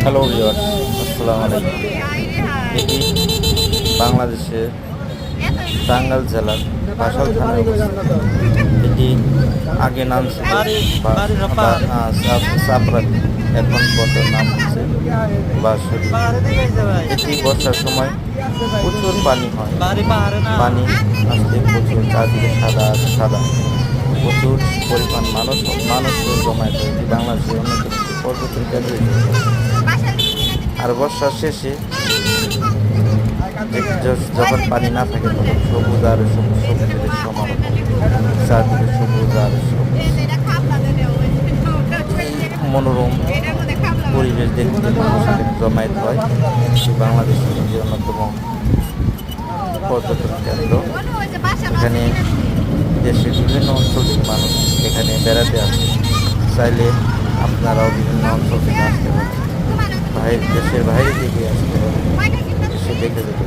Hello viewers, আসসালামু আলাইকুম। এটি বাংলাদেশের টাঙ্গাইল জেলার বাসাল থানায় অবস্থিত। এটি আগে নাম ছিল চাপরাতি, এখন বর্তমান নাম হচ্ছে বাঁশরী। এটি বর্ষার সময় প্রচুর পানি হয়, পানি আসলে প্রচুর, চারদিকে সাদা সাদা, প্রচুর পরিমাণ মানুষও জমায়েত হয়। এটি বাংলাদেশের অন্যতম একটি পর্যটন কেন্দ্র হিসেবে। আর বর্ষার শেষে যখন পানি না থাকে তখন সবুজ আর সবুজের সমারোহ, চারদিকে সবুজ আর সবুজ, মনোরম পরিবেশ দেখতে মানুষ এখানে জমায়েত হয়। বাংলাদেশের একটি অন্যতম পর্যটন কেন্দ্র। এখানে দেশের বিভিন্ন অঞ্চল থেকে মানুষ এখানে বেড়াতে আসে। চাইলে আপনারাও বিভিন্ন অঞ্চল থেকে আসতে পারেন, দেশের বাইরে থেকে আসতে পারেন, এসে দেখে যেতে পারেন।